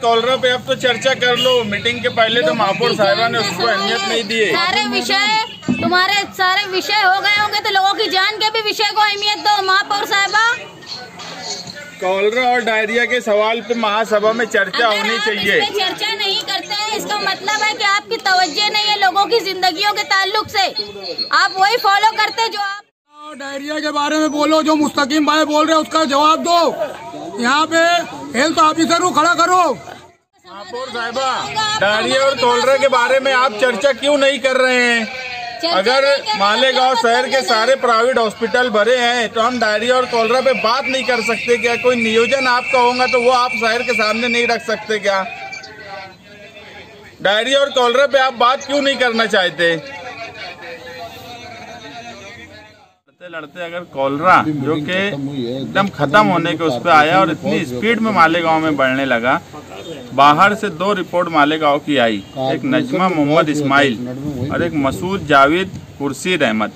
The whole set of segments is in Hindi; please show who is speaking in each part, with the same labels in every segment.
Speaker 1: कॉलरा पे अब तो चर्चा कर लो। मीटिंग के पहले तो महापौर साहिबा ने उसको अहमियत नहीं दी है।
Speaker 2: तुम्हारे सारे विषय हो गए होंगे तो लोगों की जान के भी विषय को अहमियत दो महापौर साहिबा।
Speaker 1: कॉलरा और डायरिया के सवाल पे महासभा में चर्चा होनी चाहिए।
Speaker 2: चर्चा नहीं करते हैं इसका मतलब है कि आपकी तवज्जो नहीं है लोगों की जिंदगियों के ताल्लुक से। आप वही फॉलो करते जो आप
Speaker 3: डायरिया के बारे में बोलो, जो मुस्तकीम भाई बोल रहे हैं उसका जवाब दो। यहाँ पे हेल्थ ऑफिसर को खड़ा करो।
Speaker 1: महापौर साहिबा, डायरिया और कॉलरा के बारे में आप चर्चा क्यों नहीं कर रहे हैं? अगर मालेगांव शहर के सारे प्राइवेट हॉस्पिटल भरे हैं तो हम डायरिया और कॉलरा पे बात नहीं कर सकते क्या? कोई नियोजन आपका होगा तो वो आप शहर के सामने नहीं रख सकते क्या? डायरिया और कॉलरा पे आप बात क्यों नहीं करना चाहते? लड़ते अगर कॉलरा जो कि एकदम खत्म होने के उस पर आया और इतनी स्पीड में मालेगांव में बढ़ने लगा, बाहर से 2 रिपोर्ट मालेगांव की आई, एक नजमा मोहम्मद इस्माइल और एक मसूद जावेद खुर्शीद अहमद।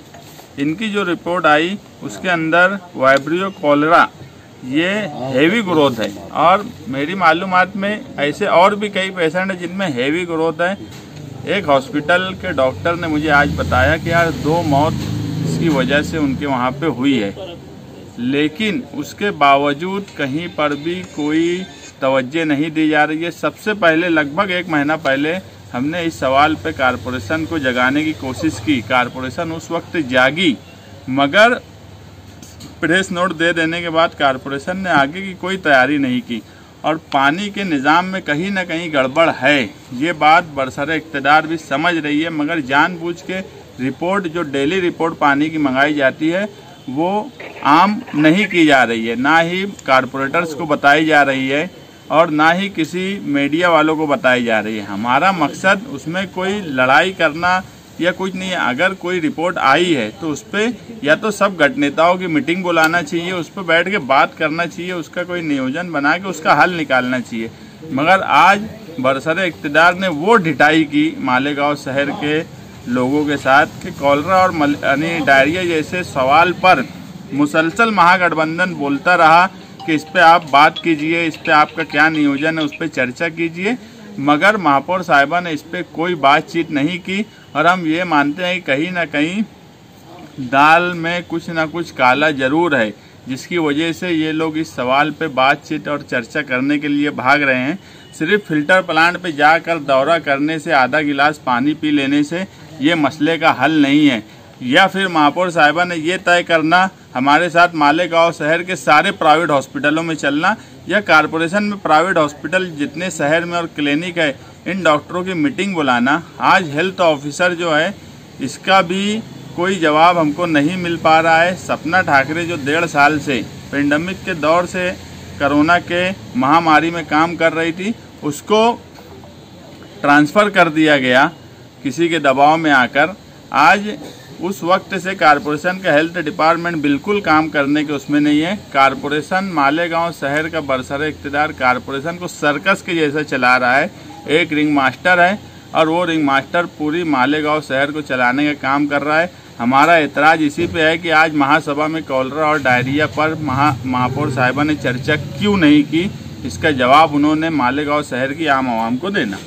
Speaker 1: इनकी जो रिपोर्ट आई उसके अंदर वाइब्रियो कॉलरा ये हेवी ग्रोथ है और मेरी मालूमात में ऐसे और भी कई पेशेंट हैं जिनमें हेवी ग्रोथ है। एक हॉस्पिटल के डॉक्टर ने मुझे आज बताया कि यार 2 मौत इसकी वजह से उनके वहाँ पे हुई है, लेकिन उसके बावजूद कहीं पर भी कोई तवज्जो नहीं दी जा रही है। सबसे पहले लगभग 1 महीना पहले हमने इस सवाल पे कारपोरेशन को जगाने की कोशिश की। कारपोरेशन उस वक्त जागी, मगर प्रेस नोट दे देने के बाद कारपोरेशन ने आगे की कोई तैयारी नहीं की और पानी के निज़ाम में कहीं ना कहीं गड़बड़ है। ये बात बरसरे इक़्तिदार भी समझ रही है, मगर जानबूझ के रिपोर्ट जो डेली रिपोर्ट पानी की मंगाई जाती है वो आम नहीं की जा रही है, ना ही कारपोरेटर्स को बताई जा रही है और ना ही किसी मीडिया वालों को बताई जा रही है। हमारा मकसद उसमें कोई लड़ाई करना या कुछ नहीं है। अगर कोई रिपोर्ट आई है तो उस पर या तो सब गठनेताओं की मीटिंग बुलाना चाहिए, उस पर बैठ के बात करना चाहिए, उसका कोई नियोजन बना के उसका हल निकालना चाहिए। मगर आज बरसरे इक़्तिदार ने वो ढिठाई की मालेगांव शहर के लोगों के साथ कि कॉलरा और डायरिया जैसे सवाल पर मुसलसल महागठबंधन बोलता रहा कि इस पे आप बात कीजिए, इस पे आपका क्या नियोजन है, उस पे चर्चा कीजिए, मगर महापौर साहिबा ने इस पे कोई बातचीत नहीं की। और हम ये मानते हैं कि कहीं ना कहीं दाल में कुछ ना कुछ काला जरूर है, जिसकी वजह से ये लोग इस सवाल पे बातचीत और चर्चा करने के लिए भाग रहे हैं। सिर्फ फिल्टर प्लांट पे जाकर दौरा करने से, आधा गिलास पानी पी लेने से ये मसले का हल नहीं है। या फिर महापौर साहिबा ने ये तय करना हमारे साथ मालेगांव शहर के सारे प्राइवेट हॉस्पिटलों में चलना, या कारपोरेशन में प्राइवेट हॉस्पिटल जितने शहर में और क्लिनिक है इन डॉक्टरों की मीटिंग बुलाना। आज हेल्थ ऑफिसर जो है इसका भी कोई जवाब हमको नहीं मिल पा रहा है। सपना ठाकरे जो 1.5 साल से पेंडेमिक के दौर से कोरोना के महामारी में काम कर रही थी, उसको ट्रांसफ़र कर दिया गया किसी के दबाव में आकर। आज उस वक्त से कारपोरेशन का हेल्थ डिपार्टमेंट बिल्कुल काम करने के उसमें नहीं है। कारपोरेशन मालेगांव शहर का बरसरे इक़्तिदार कारपोरेशन को सर्कस के जैसा चला रहा है। एक रिंग मास्टर है और वो रिंग मास्टर पूरी मालेगांव शहर को चलाने का काम कर रहा है। हमारा एतराज़ इसी पे है कि आज महासभा में कॉलरा और डायरिया पर महापौर साहिबा ने चर्चा क्यों नहीं की, इसका जवाब उन्होंने मालेगांव शहर की आम आवाम को देना।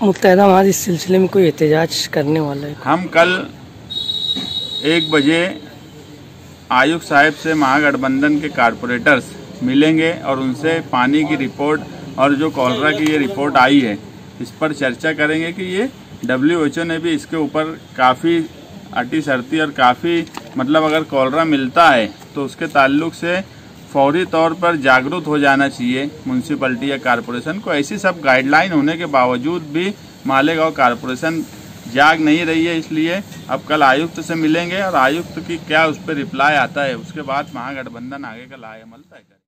Speaker 4: मुत्तहदा हमारे इस सिलसिले में कोई एहतजाज करने वाला है?
Speaker 1: हम कल 1 बजे आयुक्त साहब से महागठबंधन के कारपोरेटर्स मिलेंगे और उनसे पानी की रिपोर्ट और जो कॉलरा की ये रिपोर्ट आई है इस पर चर्चा करेंगे कि ये WHO ने भी इसके ऊपर काफ़ी अटी सरती और काफ़ी मतलब अगर कॉलरा मिलता है तो उसके ताल्लुक से फौरी तौर पर जागरूक हो जाना चाहिए म्यूनसिपलिटी या कारपोरेशन को। ऐसी सब गाइडलाइन होने के बावजूद भी मालेगांव कारपोरेशन जाग नहीं रही है। इसलिए अब कल आयुक्त से मिलेंगे और आयुक्त की क्या उस पर रिप्लाई आता है उसके बाद महागठबंधन आगे का लाए अमल तय करें।